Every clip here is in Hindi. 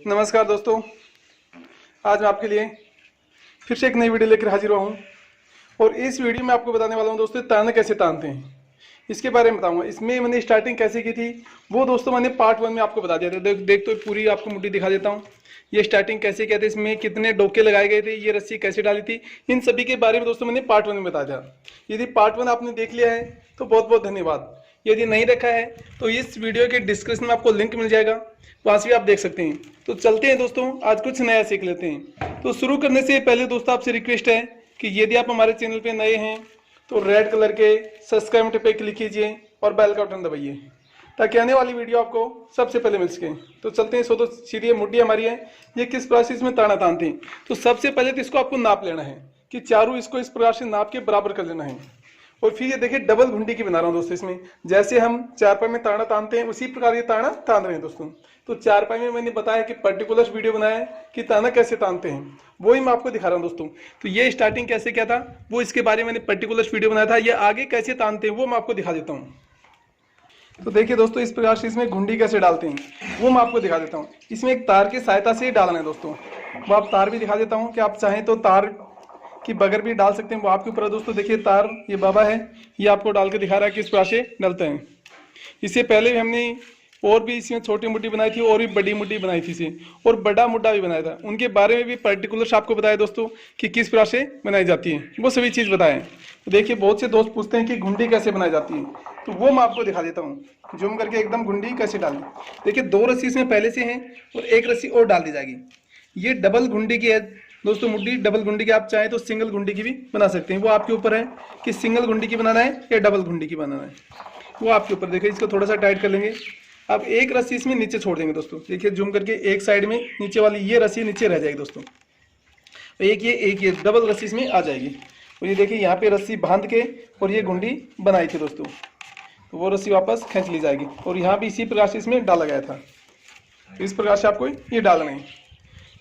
नमस्कार दोस्तों, आज मैं आपके लिए फिर से एक नई वीडियो लेकर हाजिर हुआ हूँ और इस वीडियो में आपको बताने वाला हूँ दोस्तों ताना कैसे तानते हैं, इसके बारे में बताऊंगा। इसमें मैंने स्टार्टिंग कैसे की थी वो दोस्तों मैंने पार्ट 1 में आपको बता दिया था। देख तो पूरी आपको मुट्ठी दिखा देता हूँ। ये स्टार्टिंग कैसे किया था, इसमें कितने डोके लगाए गए थे, ये रस्सी कैसे डाली थी, इन सभी के बारे में दोस्तों मैंने पार्ट 1 में बताया था। यदि पार्ट 1 आपने देख लिया है तो बहुत बहुत धन्यवाद। यदि नहीं रखा है तो इस वीडियो के डिस्क्रिप्शन में आपको लिंक मिल जाएगा, वहाँ से भी आप देख सकते हैं। तो चलते हैं दोस्तों, आज कुछ नया सीख लेते हैं। तो शुरू करने से पहले दोस्तों आपसे रिक्वेस्ट है कि यदि आप हमारे चैनल पे नए हैं तो रेड कलर के सब्सक्राइब बटन पे क्लिक कीजिए और बेल का बटन दबाइए ताकि आने वाली वीडियो आपको सबसे पहले मिल सके। तो चलते हैं। सो तो सीधी मुट्ठी हमारी है, ये किस प्रोसेस में ताना तानते हैं। तो सबसे पहले तो इसको आपको नाप लेना है कि चारों इसको इस प्रकार से नाप के बराबर कर लेना है। और फिर ये देखिए डबल घुंडी की बना रहा हूँ दोस्तों। इसमें जैसे हम चारपाई में ताना तानते हैं उसी प्रकार ये ताना तान रहे हैं दोस्तों। तो चारपाई में मैंने बताया कि पर्टिकुलर वीडियो बनाया है कि ताना कैसे तानते हैं, वो ही मैं आपको दिखा रहा हूँ दोस्तों। तो ये स्टार्टिंग कैसे क्या था वो इसके बारे में मैंने पर्टिकुलर वीडियो बनाया था। ये आगे कैसे तानते हैं वो मैं आपको दिखा देता हूँ। तो देखिए दोस्तों, इस प्रकार से इसमें घुंडी कैसे डालते हैं वो मैं आपको दिखा देता हूँ। इसमें एक तार की सहायता से डालना है दोस्तों। वो आप तार भी दिखा देता हूँ कि आप चाहें तो तार की बगैर भी डाल सकते हैं, वो आपके ऊपर है दोस्तों। देखिए तार ये बाबा है, ये आपको डाल के दिखा रहा है कि इस प्रकार से डलते हैं। इससे पहले भी हमने और भी इसमें छोटी मुट्ठी बनाई थी और भी बड़ी मुट्ठी बनाई थी इसे, और बड़ा मुड्ढा भी बनाया था। उनके बारे में भी पर्टिकुलर आपको बताया दोस्तों कि किस प्रकार से बनाई जाती है, वो सभी चीज़ बताएं। तो देखिए बहुत से दोस्त पूछते हैं कि घुंडी कैसे बनाई जाती है, तो वो मैं आपको दिखा देता हूँ। जूम करके एकदम घुंडी कैसे डाली। देखिए 2 रस्सी इसमें पहले से हैं और 1 रस्सी और डाल दी जाएगी। ये डबल घुंडी की है दोस्तों मुट्ठी। डबल घुंडी की आप चाहें तो सिंगल घुंडी की भी बना सकते हैं, वो आपके ऊपर है कि सिंगल घुंडी की बनाना है या डबल घुंडी की बनाना है, वो आपके ऊपर। देखिए इसको थोड़ा सा टाइट कर लेंगे। अब 1 रस्सी इसमें नीचे छोड़ देंगे दोस्तों। देखिए जूम करके एक साइड में नीचे वाली ये रस्सी नीचे रह जाएगी दोस्तों। एक ये डबल रस्सी इसमें आ जाएगी। तो ये देखिए यहाँ पे रस्सी बांध के और ये घुंडी बनाई थी दोस्तों, तो वो रस्सी वापस खींच ली जाएगी और यहाँ भी इसी प्रकार से इसमें डाला गया था। तो इस प्रकार से आपको ये डालना है।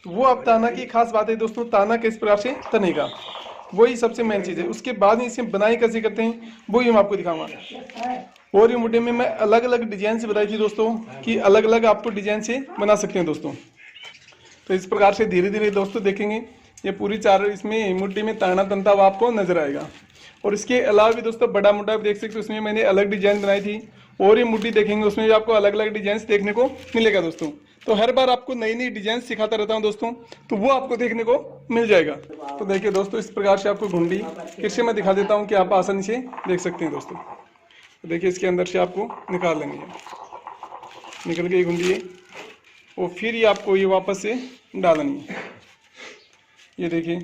तो वो अब ताना की खास बात है दोस्तों, ताना किस प्रकार से तनेगा वही सबसे मेन चीज़ है। उसके बाद इसमें बनाई कैसे करते हैं वही मैं आपको दिखाऊंगा। और ये मुट्ठी में मैं अलग अलग डिजाइन से बताई थी दोस्तों कि अलग अलग आपको डिजाइन से बना सकते हैं दोस्तों। तो इस प्रकार से धीरे धीरे दोस्तों देखेंगे ये पूरी चार इसमें मुट्ठी में ताना तनता हुआ आपको नजर आएगा। और इसके अलावा भी दोस्तों बड़ा मुड्ढा भी देख सकते हो, उसमें मैंने अलग डिजाइन बनाई थी। और ये मुट्ठी देखेंगे उसमें भी आपको अलग अलग डिजाइन देखने को मिलेगा दोस्तों। तो हर बार आपको नई नई डिजाइन सिखाता रहता हूं दोस्तों, तो वो आपको देखने को मिल जाएगा। तो देखिए दोस्तों इस प्रकार से आपको घुंडी फिर से मैं दिखा देता हूं कि आप आसानी से देख सकते हैं दोस्तों। तो देखिए इसके अंदर से आपको निकाल लेंगे, निकल गई घुंडी है और फिर ये आपको ये वापस से डालनी है। ये देखिए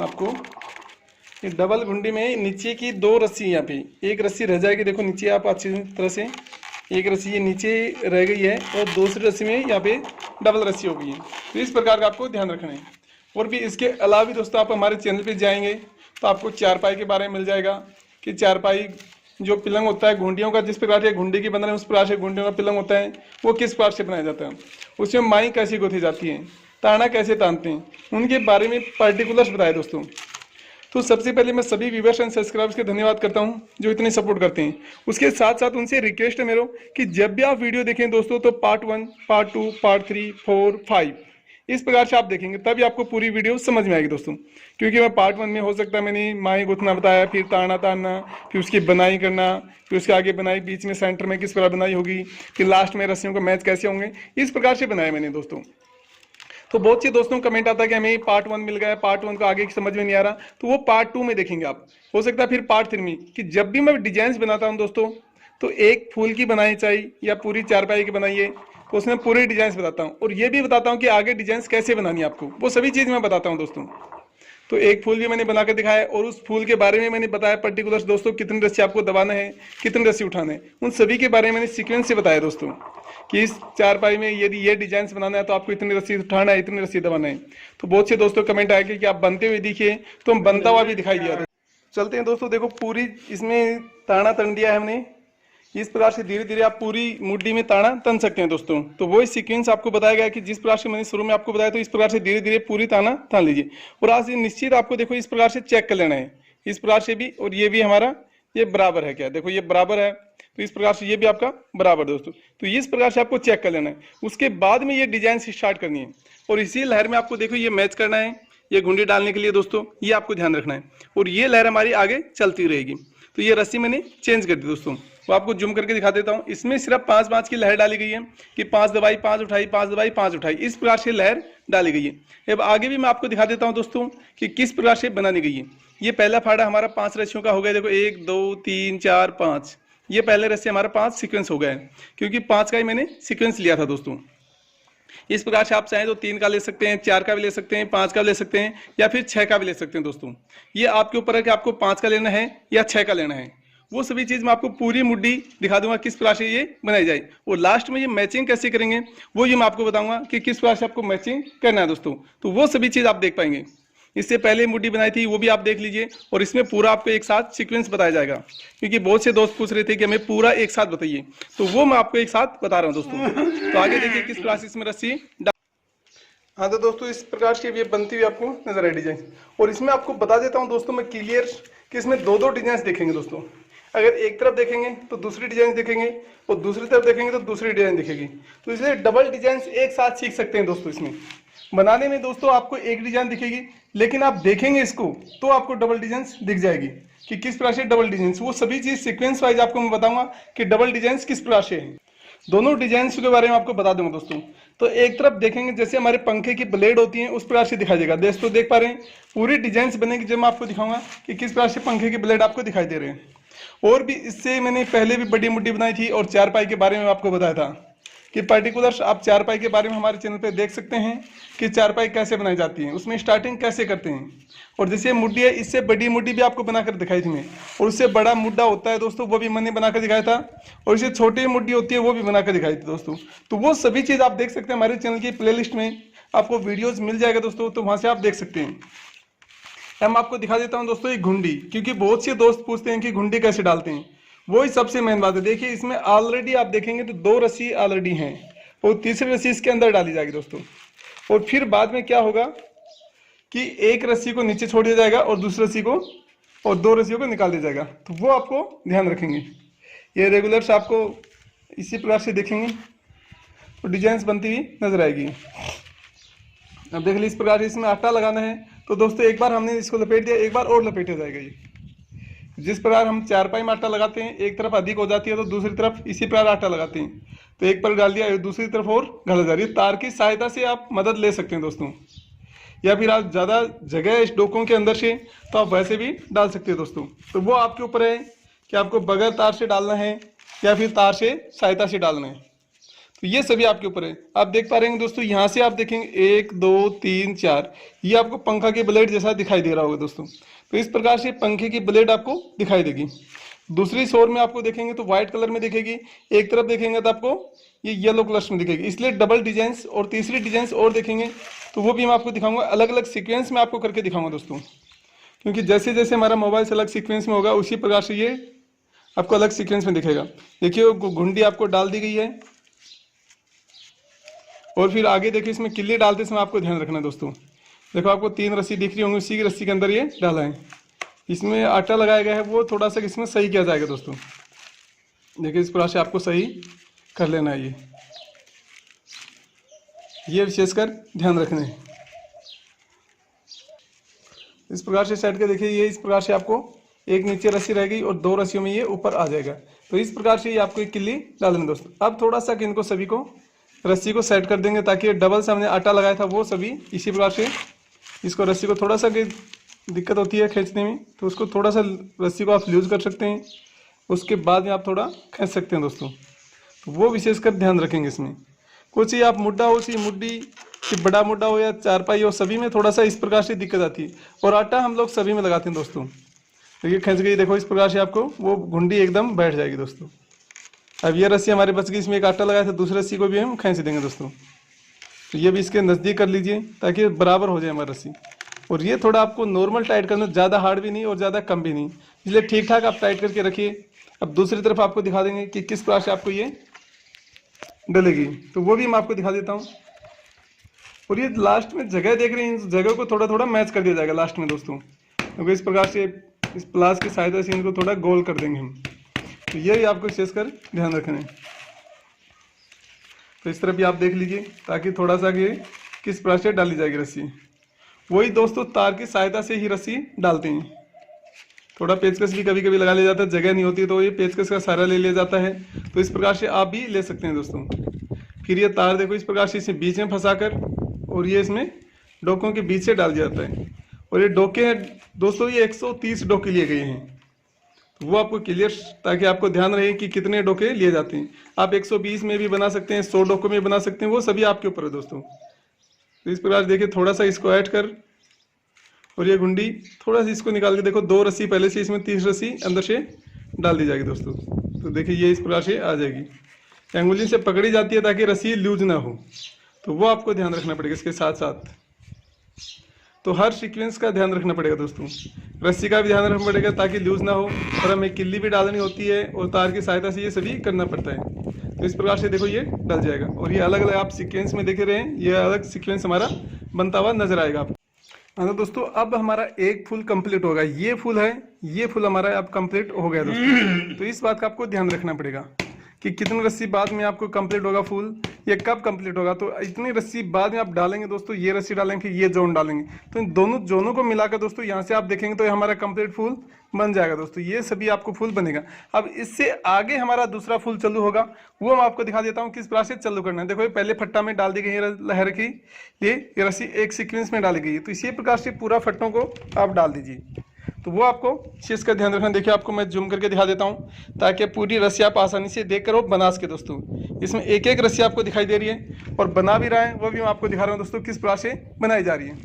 आपको ये डबल घुंडी में नीचे की 2 रस्सी, यहाँ पे 1 रस्सी रह जाएगी। देखो नीचे आप अच्छी तरह से 1 रस्सी ये नीचे रह गई है और दूसरी रस्सी में यहाँ पे डबल रस्सी हो गई है। तो इस प्रकार का आपको ध्यान रखना है। और भी इसके अलावा भी दोस्तों आप हमारे चैनल पे जाएंगे तो आपको चारपाई के बारे में मिल जाएगा कि चारपाई जो पिलंग होता है घुंडियों का, जिस प्रकार से घुंडी की बन रहे हैं उस प्रकार से घुंडियों का पिलंग होता है, वो किस प्रकार से बनाया जाता है, उसमें माई कैसी गुथी जाती है, ताना कैसे तानते हैं, उनके बारे में पर्टिकुलर्स बताए दोस्तों। तो सबसे पहले मैं सभी व्यूवर्स एंड सब्सक्राइबर्स के धन्यवाद करता हूं जो इतने सपोर्ट करते हैं। उसके साथ साथ उनसे रिक्वेस्ट है मेरा कि जब भी आप वीडियो देखें दोस्तों तो पार्ट 1, पार्ट 2, पार्ट 3, 4, 5 इस प्रकार से आप देखेंगे तभी आपको पूरी वीडियो समझ में आएगी दोस्तों। क्योंकि मैं पार्ट 1 में हो सकता है मैंने माही गुथना बताया, फिर ताना तानना, फिर उसकी बनाई करना, फिर उसके आगे बनाई, बीच में सेंटर में किस प्रकार बनाई होगी, फिर लास्ट में रस्सियों का मैच कैसे होंगे, इस प्रकार से बनाया मैंने दोस्तों। तो बहुत से दोस्तों कमेंट आता है कि हमें पार्ट 1 मिल गया, पार्ट 1 को आगे की समझ में नहीं आ रहा, तो वो पार्ट 2 में देखेंगे आप। हो सकता है फिर पार्ट 3 में कि जब भी मैं डिजाइन बनाता हूं दोस्तों तो एक फूल की बनाई चाहिए या पूरी चारपाई की बनाइए, तो उसमें पूरे डिजाइन बताता हूँ और ये भी बताता हूँ कि आगे डिजाइन कैसे बनानी है आपको, वो सभी चीज़ मैं बताता हूँ दोस्तों। तो एक फूल भी मैंने बना कर दिखाया और उस फूल के बारे में मैंने बताया पर्टिकुलर दोस्तों कितनी रस्सी आपको दबाना है, कितनी रस्सी उठाना है, उन सभी के बारे में मैंने सीक्वेंस से बताया दोस्तों कि इस चारपाई में यदि ये डिजाइन बनाना है तो आपको इतनी रस्सी उठाना है, इतनी रस्सी दबाना है। तो बहुत से दोस्तों कमेंट आए कि आप बनते हुए दिखिए, तो हम बनता हुआ भी दिखाई दिया। चलते हैं दोस्तों, देखो पूरी इसमें ताना तन दिया है हमने। इस प्रकार से धीरे धीरे आप पूरी मुट्ठी में ताना तन सकते हैं दोस्तों। तो वही सीक्वेंस आपको बताया गया कि जिस प्रकार से मैंने शुरू में आपको बताया, तो इस प्रकार से धीरे धीरे पूरी ताना तान लीजिए। और आज निश्चित आपको देखो इस प्रकार से चेक कर लेना है, इस प्रकार से भी, और ये भी हमारा ये बराबर है क्या, देखो ये बराबर है, तो इस प्रकार से ये भी आपका बराबर दोस्तों। तो इस प्रकार से आपको चेक कर लेना है, उसके बाद में ये डिजाइन स्टार्ट करनी है। और इसी लहर में आपको देखो ये मैच करना है, ये घुंडी डालने के लिए दोस्तों ये आपको ध्यान रखना है। और ये लहर हमारी आगे चलती रहेगी। तो ये रस्सी मैंने चेंज कर दी दोस्तों, वो आपको जूम करके दिखा देता हूँ। इसमें सिर्फ 5-5 की लहर डाली गई है कि 5 दबाई 5 उठाई, 5 दबाई 5 उठाई, इस प्रकार से लहर डाली गई है। अब आगे भी मैं आपको दिखा देता हूँ दोस्तों कि किस प्रकार से बनानी गई है। ये पहला फाड़ा हमारा 5 रस्सियों का हो गया, देखो 1 2 3 4 5, ये पहले रस्सी हमारा 5 सीक्वेंस हो गया है, क्योंकि 5 का ही मैंने सीक्वेंस लिया था दोस्तों। इस प्रकार से आप चाहें तो 3 का ले सकते हैं, 4 का भी ले सकते हैं, 5 का भी ले सकते हैं, या फिर 6 का भी ले सकते हैं दोस्तों। ये आपके ऊपर है कि आपको 5 का लेना है या 6 का लेना है। वो सभी चीज मैं आपको पूरी मुड्डी दिखा दूंगा किस प्रकार से ये बनाई जाए। और लास्ट में ये मैचिंग कैसे करेंगे वो ये मैं आपको बताऊंगा कि किस प्रकार से आपको मैचिंग करना है दोस्तों। तो वो सभी चीज आप देख पाएंगे। इससे पहले मुड्डी बनाई थी वो भी आप देख लीजिए, और इसमें पूरा आपको एक साथ सीक्वेंस बताया जाएगा, क्योंकि बहुत से दोस्त पूछ रहे थे कि हमें पूरा एक साथ बताइए, तो वो मैं आपको एक साथ बता रहा हूँ दोस्तों। तो आगे देखिए किस प्रकार से इसमें रस्सी। हाँ तो दोस्तों इस प्रकार से ये बनती हुई आपको नजर आए डिजाइन। और इसमें आपको बता देता हूँ दोस्तों मैं क्लियर कि इसमें दो डिजाइन देखेंगे दोस्तों। अगर एक तरफ देखेंगे तो दूसरी डिजाइन देखेंगे, और दूसरी तरफ देखेंगे तो दूसरी डिजाइन दिखेगी। तो इसलिए डबल डिजाइन एक साथ सीख सकते हैं दोस्तों। इसमें बनाने में दोस्तों आपको एक डिजाइन दिखेगी, लेकिन आप देखेंगे इसको तो आपको डबल डिजाइन दिख जाएगी कि किस प्रकार से डबल डिजाइन। वो सभी चीज सीक्वेंस वाइज आपको मैं बताऊंगा कि डबल डिजाइन किस प्रकार से है। दोनों डिजाइन के बारे में आपको बता दूंगा दोस्तों। तो एक तरफ देखेंगे जैसे हमारे पंखे की ब्लेड होती है उस प्रकार से दिखाई देगा। दोस्तों देख पा रहे हैं पूरी डिजाइन बनेगी जब मैं आपको दिखाऊंगा कि किस प्रकार से पंखे की ब्लेड आपको दिखाई दे रहे हैं। और भी इससे मैंने पहले भी बड़ी मुड्डी बनाई थी और चारपाई के बारे में आपको बताया था कि पर्टिकुलर आप चारपाई के बारे में हमारे चैनल पे देख सकते हैं कि चारपाई कैसे बनाई जाती है, उसमें स्टार्टिंग कैसे करते हैं। और जैसे मुड्डी है इससे बड़ी मुड्डी भी आपको बनाकर दिखाई थी मैं, और उससे बड़ा मुड्डा होता है दोस्तों वो भी मैंने बनाकर दिखाया था, और इससे छोटी मुड्डी होती है वो भी बनाकर दिखाई थी दोस्तों। तो वो सभी चीज़ आप देख सकते हैं हमारे चैनल की प्लेलिस्ट में आपको वीडियोज़ मिल जाएगा दोस्तों, तो वहाँ से आप देख सकते हैं। मैं आपको दिखा देता हूँ दोस्तों ये घुंडी, क्योंकि बहुत से दोस्त पूछते हैं कि घुंडी कैसे डालते हैं, वही सबसे मेन बात है। देखिए इसमें ऑलरेडी आप देखेंगे तो 2 रस्सी ऑलरेडी हैं, और तीसरी रस्सी इसके अंदर डाली जाएगी दोस्तों। और फिर बाद में क्या होगा कि एक रस्सी को नीचे छोड़ दिया जाएगा और दूसरी रस्सी को और 2 रस्सियों को निकाल दिया जाएगा। तो वो आपको ध्यान रखेंगे। ये रेगुलर आपको इसी प्रकार से देखेंगे तो डिजाइन बनती हुई नजर आएगी। अब देख लीजिए इस प्रकार से इसमें आटा लगाना है। तो दोस्तों एक बार हमने इसको लपेट दिया, एक बार और लपेटा जाएगा। ये जिस प्रकार हम चारपाई में आटा लगाते हैं, एक तरफ अधिक हो जाती है तो दूसरी तरफ इसी प्रकार आटा लगाते हैं। तो एक पर डाल दिया दूसरी तरफ और घाला जा रही है। तार की सहायता से आप मदद ले सकते हैं दोस्तों, या फिर आप ज़्यादा जगह है इस डोकों के अंदर से तो आप वैसे भी डाल सकते हैं दोस्तों। तो वो आपके ऊपर है कि आपको बगैर तार से डालना है या फिर तार से सहायता से डालना है। तो ये सभी आपके ऊपर है। आप देख पा रहे हैं दोस्तों, यहाँ से आप देखेंगे 1 2 3 4, ये आपको पंखा की ब्लेड जैसा दिखाई दे रहा होगा दोस्तों। तो इस प्रकार से पंखे की ब्लेड आपको दिखाई देगी। दूसरी शोर में आपको देखेंगे तो व्हाइट कलर में दिखेगी, एक तरफ देखेंगे तो आपको ये येलो कलर में दिखेगी। इसलिए डबल डिजाइन और तीसरी डिजाइन और देखेंगे तो वो भी मैं आपको दिखाऊंगा, अलग अलग सीक्वेंस में आपको करके दिखाऊंगा दोस्तों। क्योंकि जैसे जैसे हमारा मोबाइल से अलग सीक्वेंस में होगा उसी प्रकार से ये आपको अलग सीक्वेंस में दिखेगा। देखिए घुंडी आपको डाल दी गई है, और फिर आगे देखिए इसमें किल्ली डालते समय आपको ध्यान रखना है दोस्तों। देखो आपको 3 रस्सी दिख रही होंगी, उसी की रस्सी के अंदर ये डाला है। इसमें आटा लगाया गया है वो थोड़ा सा इसमें सही किया जाएगा दोस्तों। देखिए इस प्रकार से आपको सही कर लेना है। ये विशेषकर ध्यान रखना है। इस प्रकार से सेट के देखिए, ये इस प्रकार से आपको एक नीचे रस्सी रहेगी और 2 रस्सियों में ये ऊपर आ जाएगा। तो इस प्रकार से ये आपको एक किल्ली डालना है दोस्तों। अब थोड़ा सा इनको सभी को रस्सी को सेट कर देंगे ताकि डबल से हमने आटा लगाया था वो सभी इसी प्रकार से इसको रस्सी को थोड़ा सा दिक्कत होती है खींचने में, तो उसको थोड़ा सा रस्सी को आप लूज कर सकते हैं। उसके बाद में आप थोड़ा खींच सकते हैं दोस्तों। तो वो विशेषकर ध्यान रखेंगे इसमें। कुछ ही आप मुड्डा हो सी मुड्डी कि बड़ा मुड्डा हो या चारपाई हो, सभी में थोड़ा सा इस प्रकार से दिक्कत आती है। और आटा हम लोग सभी में लगाते हैं दोस्तों। तो ये खींच गई, देखो इस प्रकार से आपको वो घुंडी एकदम बैठ जाएगी दोस्तों। अब ये रस्सी हमारे बच गई, इसमें एक आटा लगाया था, दूसरी रस्सी को भी हम खींच देंगे दोस्तों। तो ये भी इसके नज़दीक कर लीजिए ताकि बराबर हो जाए हमारी रस्सी। और ये थोड़ा आपको नॉर्मल टाइट करना, ज़्यादा हार्ड भी नहीं और ज़्यादा कम भी नहीं, इसलिए ठीक ठाक आप टाइट करके रखिए। अब दूसरी तरफ आपको दिखा देंगे कि किस प्रकार से आपको ये डलेगी, तो वो भी मैं आपको दिखा देता हूँ। और ये लास्ट में जगह देख रहे हैं, इस जगह को थोड़ा थोड़ा मैच कर दिया जाएगा लास्ट में दोस्तों। क्योंकि इस प्रकार से इस प्लास की सहायता से इनको थोड़ा गोल कर देंगे हम। तो यही आपको विशेष कर ध्यान रखना है। तो इस तरह भी आप देख लीजिए, ताकि थोड़ा सा ये किस प्रकार से डाली जाएगी रस्सी। वही दोस्तों तार की सहायता से ही रस्सी डालते हैं। थोड़ा पेचकस भी कभी कभी लगा लिया जाता है, जगह नहीं होती तो ये पेचकस का सहारा ले लिया जाता है। तो इस प्रकार से आप भी ले सकते हैं दोस्तों। फिर ये तार देखो इस प्रकार से इसे बीच में फंसाकर और ये इसमें डोकों के बीच से डाल दिया जाता है। और ये डोके हैं दोस्तों, ये 130 डोके लिए गए हैं। तो वो आपको क्लियर, ताकि आपको ध्यान रहे कि कितने डोके लिए जाते हैं। आप 120 में भी बना सकते हैं, 100 डोकों में बना सकते हैं, वो सभी आपके ऊपर है दोस्तों। तो इस प्रकार देखिए, थोड़ा सा इसको ऐड कर और ये गुंडी थोड़ा सा इसको निकाल के देखो, 2 रस्सी पहले से, इसमें 30 रस्सी अंदर से डाल दी जाएगी दोस्तों। तो देखिए ये इस प्रकार से आ जाएगी, एंगुली से पकड़ी जाती है ताकि रस्सी लूज ना हो। तो वो आपको ध्यान रखना पड़ेगा इसके साथ साथ। तो हर सीक्वेंस का ध्यान रखना पड़ेगा दोस्तों, रस्सी का भी ध्यान रखना पड़ेगा ताकि लूज ना हो, और हमें किल्ली भी डालनी होती है और तार की सहायता से ये सभी करना पड़ता है। तो इस प्रकार से देखो ये डल जाएगा, और ये अलग अलग आप सीक्वेंस में देख रहे हैं, ये अलग सीक्वेंस हमारा बनता हुआ नजर आएगा आपको। हाँ दोस्तों, अब हमारा एक फुल कंप्लीट होगा। ये फुल है, ये फुल हमारा अब कंप्लीट हो गया दोस्तों। तो इस बात का आपको ध्यान रखना पड़ेगा कि कितनी रस्सी बाद में आपको कंप्लीट होगा फुल, ये कब कंप्लीट होगा। तो इतनी रस्सी बाद में आप डालेंगे दोस्तों, ये रस्सी डालेंगे, ये जोन डालेंगे, तो इन दोनों जोनों को मिलाकर दोस्तों यहाँ से आप देखेंगे तो ये हमारा कंप्लीट फुल बन जाएगा दोस्तों। ये सभी आपको फुल बनेगा। अब इससे आगे हमारा दूसरा फुल चालू होगा, वो मैं आपको दिखा देता हूँ किस प्रकार से चालू करना है। देखो ये पहले फट्टा में डाल दी गई है लहर की, ये रस्सी एक सीक्वेंस में डाली गई है। तो इसी प्रकार से पूरा फट्टों को आप डाल दीजिए। तो वो आपको चीज़ का ध्यान रखना। देखिए आपको मैं जूम करके दिखा देता हूँ, ताकि पूरी रस्सी आप आसानी से देख कर वो बना सके दोस्तों। इसमें एक एक रस्सी आपको दिखाई दे रही है, और बना भी रहा है वो भी मैं आपको दिखा रहा हूँ दोस्तों किस प्रकार से बनाई जा रही है।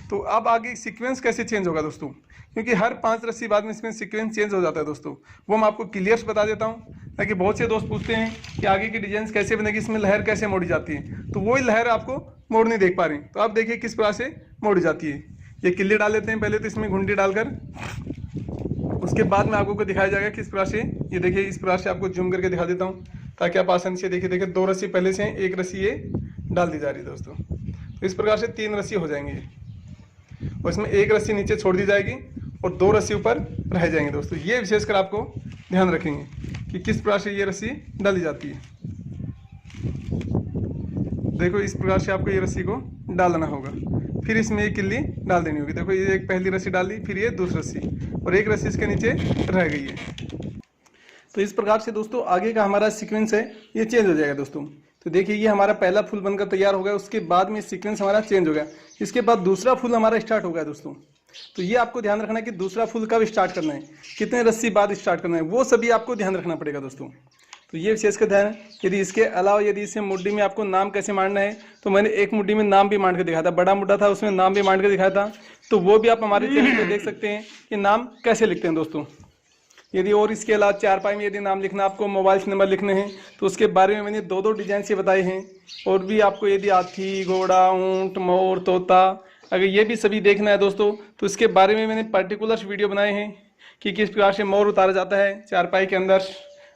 तो अब आगे सीक्वेंस कैसे चेंज होगा दोस्तों, क्योंकि हर 5 रस्सी बाद में इसमें सीक्वेंस चेंज हो जाता है दोस्तों। वो मैं आपको क्लियर बता देता हूँ, ताकि बहुत से दोस्त पूछते हैं कि आगे की डिजाइन कैसे बनेगी, इसमें लहर कैसे मोड़ी जाती है। तो वही लहर आपको मोड़ नहीं देख पा रही, तो आप देखिए किस प्रकार से मोड़ी जाती है। ये किल्ली डाल लेते हैं पहले, तो इसमें घुंडी डालकर, उसके बाद में आपको दिखाया जाएगा किस प्रकार से। ये देखिए इस प्रकार से आपको जूम करके दिखा देता हूँ, ताकि आप आसानी से देखिए। 2 रस्सी पहले से हैं, 1 रस्सी ये डाल दी जा रही है दोस्तों। तो इस प्रकार से 3 रस्सी हो जाएंगे, और इसमें 1 रस्सी नीचे छोड़ दी जाएगी और 2 रस्सी ऊपर रह जाएंगे दोस्तों। ये विशेषकर आपको ध्यान रखेंगे कि किस प्रकार से ये रस्सी डाली जाती है। देखो इस प्रकार से आपको ये रस्सी को डालना होगा, फिर इसमें एक किल्ली डाल देनी होगी। देखो ये एक पहली रस्सी डाली, फिर ये दूसरी रस्सी, और 1 रस्सी इसके नीचे रह गई है। तो इस प्रकार से दोस्तों आगे का हमारा सीक्वेंस है ये चेंज हो जाएगा दोस्तों। तो देखिए ये हमारा पहला फुल बनकर तैयार हो गया, उसके बाद में सीक्वेंस हमारा चेंज हो गया। इसके बाद दूसरा फुल हमारा स्टार्ट हो गया दोस्तों। तो ये आपको ध्यान रखना है कि दूसरा फुल कब स्टार्ट करना है, कितने रस्सी बाद स्टार्ट करना है, वो सभी आपको ध्यान रखना पड़ेगा दोस्तों। तो ये विशेष का ध्यान है। यदि इसके अलावा यदि इसे मुड्डी में आपको नाम कैसे मारना है, तो मैंने एक मुड्डी में नाम भी मार के दिखाया था, बड़ा मुड्डा था उसमें नाम भी मार के दिखाया था। तो वो भी आप हमारे चैनल पे देख सकते हैं कि नाम कैसे लिखते हैं दोस्तों। यदि और इसके अलावा चारपाई में यदि नाम लिखना, आपको मोबाइल नंबर लिखने हैं, तो उसके बारे में मैंने 2-2 डिजाइन से बताए हैं। और भी आपको यदि हाथी, घोड़ा, ऊंट, मोर, तोता, अगर ये भी सभी देखना है दोस्तों, तो इसके बारे में मैंने पर्टिकुलर वीडियो बनाए हैं कि किस प्रकार से मोर उतारा जाता है चारपाई के अंदर,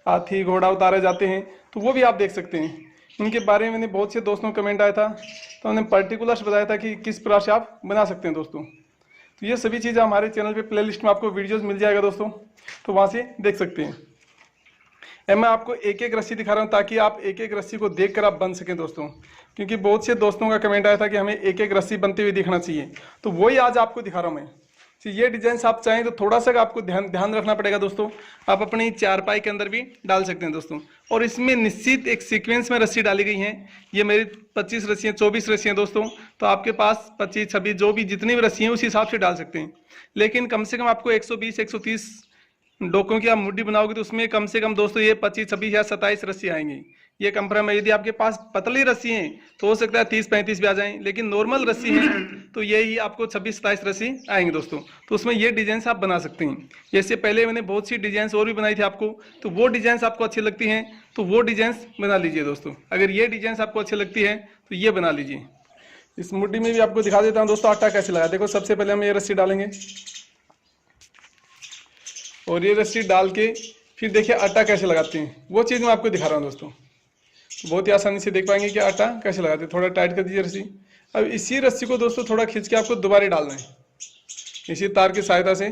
हाथी, घोड़ा उतारे जाते हैं। तो वो भी आप देख सकते हैं। उनके बारे में मैंने बहुत से दोस्तों का कमेंट आया था, तो मैंने पर्टिकुलर बताया था कि किस प्रकार से आप बना सकते हैं दोस्तों। तो ये सभी चीज़ें हमारे चैनल पे प्लेलिस्ट में आपको वीडियोस मिल जाएगा दोस्तों, तो वहाँ से देख सकते हैं। मैं आपको एक एक रस्सी दिखा रहा हूँ ताकि आप एक एक रस्सी को देख कर आप बन सकें दोस्तों, क्योंकि बहुत से दोस्तों का कमेंट आया था कि हमें एक एक रस्सी बनते हुए दिखना चाहिए। तो वही आज आपको दिखा रहा हूँ मैं। तो ये डिजाइन आप चाहें तो थोड़ा सा आपको ध्यान रखना पड़ेगा दोस्तों। आप अपनी चारपाई के अंदर भी डाल सकते हैं दोस्तों। और इसमें निश्चित एक सीक्वेंस में रस्सी डाली गई है। ये मेरी 25 रस्सियाँ, 24 रस्सियाँ दोस्तों, तो आपके पास 25, 26 जो भी जितनी भी रस्सी हैं उस हिसाब से डाल सकते हैं। लेकिन कम से कम आपको 120, 130 डोकों की आप मुड्डी बनाओगे तो उसमें कम से कम दोस्तों ये 25, 26 या 27 रस्सी आएंगी। ये कंफर्म है। यदि आपके पास पतली रस्सी हैं तो हो सकता है 30, 35 भी आ जाएं, लेकिन नॉर्मल रस्सी है तो यही आपको 26, 27 रस्सी आएंगे दोस्तों। तो उसमें ये डिजाइन आप बना सकते हैं। जैसे पहले मैंने बहुत सी डिजाइन और भी बनाई थी आपको, तो वो डिजाइन आपको अच्छी लगती हैं तो वो डिजाइन बना लीजिए दोस्तों। अगर ये डिजाइन आपको अच्छी लगती है तो ये बना लीजिए। इस मुड्डी में भी आपको दिखा देता हूँ दोस्तों आटा कैसे लगा। देखो सबसे पहले हम ये रस्सी डालेंगे, और ये रस्सी डाल के फिर देखिए आटा कैसे लगाते हैं, वो चीज़ मैं आपको दिखा रहा हूँ दोस्तों। तो बहुत ही आसानी से देख पाएंगे कि आटा कैसे लगाते हैं। थोड़ा टाइट कर दीजिए रस्सी। अब इसी रस्सी को दोस्तों थोड़ा खींच के आपको दोबारा डालना है इसी तार की सहायता से,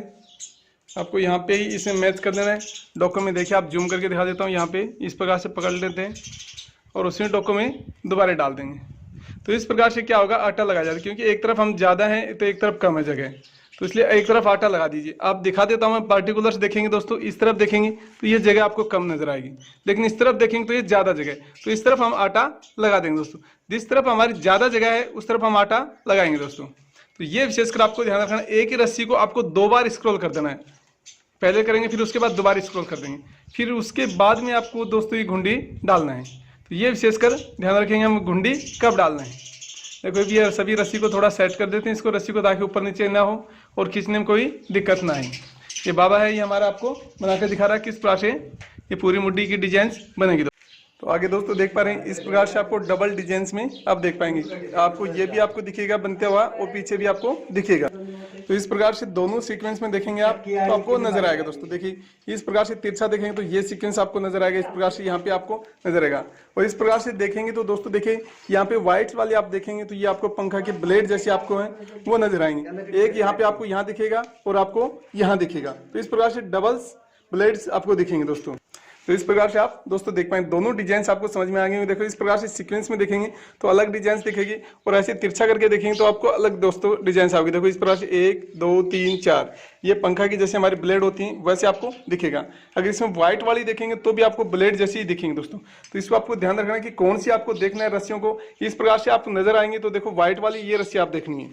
आपको यहाँ पे ही इसे मैच कर देना है। डोको में देखिए, आप जूम करके दिखा देता हूँ, यहाँ पे इस प्रकार से पकड़ लेते हैं और उसी डोको में दोबारा डाल देंगे। तो इस प्रकार से क्या होगा, आटा लगा जाता है, क्योंकि एक तरफ हम ज़्यादा हैं तो एक तरफ कम है जगह, तो इसलिए एक तरफ आटा लगा दीजिए। आप दिखा देता हूँ मैं, पार्टिकुलर्स देखेंगे दोस्तों, इस तरफ देखेंगे तो ये जगह आपको कम नजर आएगी, लेकिन इस तरफ देखेंगे तो ये ज़्यादा जगह है, तो इस तरफ हम आटा लगा देंगे दोस्तों। जिस तरफ हमारी ज़्यादा जगह है उस तरफ हम आटा लगाएंगे दोस्तों। तो ये विशेषकर आपको ध्यान रखना, एक ही रस्सी को आपको 2 बार स्क्रॉल कर देना है। पहले करेंगे, फिर उसके बाद दोबारा स्क्रॉल कर देंगे, फिर उसके बाद में आपको दोस्तों ये घुंडी डालना है। तो ये विशेषकर ध्यान रखेंगे हम घुंडी कब डालना है। देखो ये सभी रस्सी को थोड़ा सेट कर देते हैं इसको, रस्सी को, ताकि ऊपर नीचे ना हो और खींचने में कोई दिक्कत ना आए। ये बाबा है, ये हमारा आपको बनाकर दिखा रहा है किस प्रकार से ये पूरी मुड्डी की डिजाइन बनेगी। तो आगे दोस्तों देख पा रहे हैं, इस प्रकार से आपको डबल डिजाइन में आप देख पाएंगे, आपको ये भी आपको दिखेगा बनते हुआ और पीछे भी आपको दिखेगा। तो इस प्रकार से दोनों सीक्वेंस में देखेंगे आप तो आपको नजर आएगा दोस्तों। देखिए इस प्रकार से तिरछा देखेंगे तो ये सीक्वेंस आपको नजर आएगा, इस प्रकार से यहाँ पे आपको नजर आएगा। और इस प्रकार से देखेंगे तो दोस्तों देखिए यहाँ पे व्हाइट वाले आप देखेंगे तो ये आपको पंखा के ब्लेड जैसे आपको है वो नजर आएंगे। एक यहाँ पे आपको यहाँ दिखेगा और आपको यहाँ दिखेगा, तो इस प्रकार से डबल्स ब्लेड्स आपको दिखेंगे दोस्तों। तो इस प्रकार से आप दोस्तों देख पाएंगे, दोनों डिजाइन आपको समझ में आ गए। देखो इस प्रकार से सीक्वेंस में देखेंगे तो अलग डिजाइन दिखेगी, और ऐसे तिरछा करके देखेंगे तो आपको अलग दोस्तों डिजाइन आओगी। देखो इस प्रकार से 1 2 3 4 ये पंखा की जैसे हमारी ब्लेड होती है वैसे आपको दिखेगा। अगर इसमें व्हाइट वाली देखेंगे तो भी आपको ब्लेड जैसी ही दिखेंगे दोस्तों। तो इसको आपको ध्यान रखना है कि कौन सी आपको देखना है रस्सियों को। इस प्रकार से आप नजर आएंगे तो देखो व्हाइट वाली ये रस्सी आप देखनी है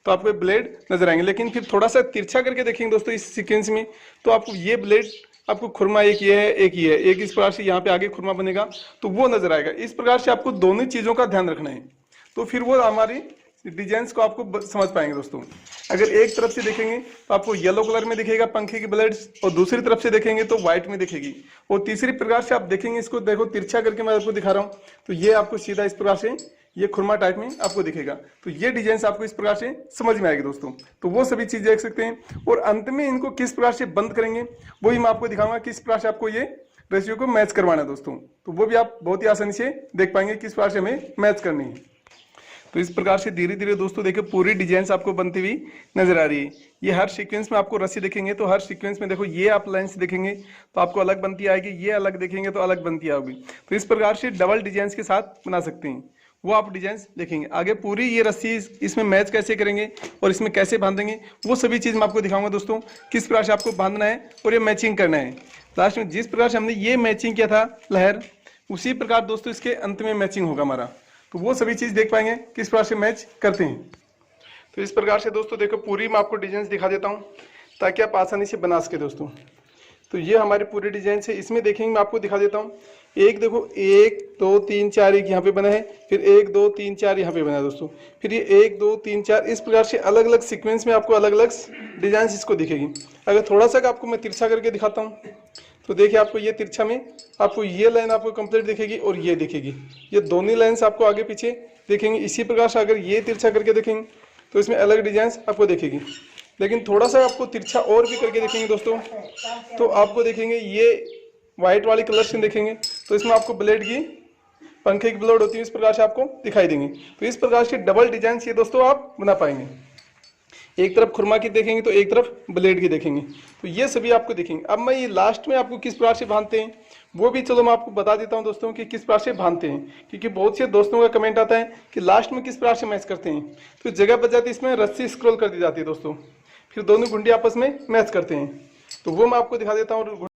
तो आपको ब्लेड नजर आएंगे, लेकिन फिर थोड़ा सा तिरछा करके देखेंगे दोस्तों इस सीक्वेंस में तो आपको ये ब्लेड आपको खुरमा एक ये है, एक ये है, एक इस प्रकार से यहाँ पे आगे खुरमा बनेगा तो वो नजर आएगा। इस प्रकार से आपको दोनों चीजों का ध्यान रखना है, तो फिर वो हमारी डिजाइन्स को आपको समझ पाएंगे दोस्तों। अगर एक तरफ से देखेंगे तो आपको येलो कलर में दिखेगा पंखे की ब्लेड्स, और दूसरी तरफ से देखेंगे तो व्हाइट में दिखेगी। और तीसरी प्रकार से आप देखेंगे, इसको देखो तिरछा करके मैं आपको दिखा रहा हूँ, तो ये आपको सीधा इस प्रकार से ये खुरमा टाइप में आपको दिखेगा। तो ये डिजाइन आपको इस प्रकार से समझ में आएगी दोस्तों। तो वो सभी चीज देख सकते हैं, और अंत में इनको किस प्रकार से बंद करेंगे वही मैं आपको दिखाऊंगा, किस प्रकार से आपको ये रेशियो को मैच करवाना है दोस्तों। तो वो भी आप बहुत ही आसानी से देख पाएंगे किस प्रकार से हमें मैच करनी है। तो इस प्रकार से धीरे धीरे दोस्तों देखिए पूरी डिजाइन आपको बनती हुई नजर आ रही है। ये हर सीक्वेंस में आपको रस्सी देखेंगे तो हर सीक्वेंस में देखो ये आप लाइंस देखेंगे तो आपको अलग बनती आएगी, ये अलग देखेंगे तो अलग बनती आएगी। तो इस प्रकार से डबल डिजाइन के साथ बना सकते हैं, वो आप डिजाइन देखेंगे। आगे पूरी ये रस्सी इसमें मैच कैसे करेंगे और इसमें कैसे बांधेंगे वो सभी चीज मैं आपको दिखाऊंगा दोस्तों, किस प्रकार से आपको बांधना है और ये मैचिंग करना है। लास्ट में जिस प्रकार से हमने ये मैचिंग किया था लहर, उसी प्रकार दोस्तों इसके अंत में मैचिंग होगा हमारा। तो वो सभी चीज देख पाएंगे किस प्रकार से मैच करते हैं। तो इस प्रकार से दोस्तों देखो पूरी मैं आपको डिजाइन दिखा देता हूँ ताकि आप आसानी से बना सके दोस्तों। तो ये हमारी पूरी डिजाइन है, इसमें देखेंगे मैं आपको दिखा देता हूँ। एक देखो 1 2 3 4 एक यहाँ पे बना है, फिर 1 2 3 4 यहाँ पे बना है दोस्तों, फिर ये 1 2 3 4 इस प्रकार से अलग अलग सीक्वेंस में आपको अलग अलग डिजाइन इसको दिखेगी। अगर थोड़ा सा आपको मैं तिरछा करके दिखाता हूँ तो देखिए आपको ये तिरछा में आपको ये लाइन आपको कंप्लीट दिखेगी और ये दिखेगी, ये दोनों लाइन्स आपको आगे पीछे दिखेंगी। इसी प्रकार से अगर ये तिरछा करके देखेंगे तो इसमें अलग डिजाइन आपको दिखेगी। लेकिन थोड़ा सा आपको तिरछा और भी करके देखेंगे दोस्तों तो आपको देखेंगे ये व्हाइट वाली कलर से देखेंगे तो इसमें आपको ब्लेड की पंखे की ब्लेड होती है, इस प्रकार से आपको दिखाई देंगे। तो इस प्रकार से डबल डिजाइन ये दोस्तों आप बना पाएंगे। एक तरफ खुरमा की देखेंगे तो एक तरफ ब्लेड की देखेंगे, तो ये सभी आपको दिखेंगे। अब मैं ये लास्ट में आपको किस प्रकार से बांधते हैं वो भी चलो मैं आपको बता देता हूं दोस्तों कि किस प्रकार से बांधते हैं, क्योंकि बहुत से दोस्तों का कमेंट आता है कि लास्ट में किस प्रकार से मैच करते हैं। तो जगह बच जाती है, इसमें रस्सी स्क्रॉल कर दी जाती है दोस्तों, फिर दोनों गुंडी आपस में मैच करते हैं। तो वो मैं आपको दिखा देता हूँ।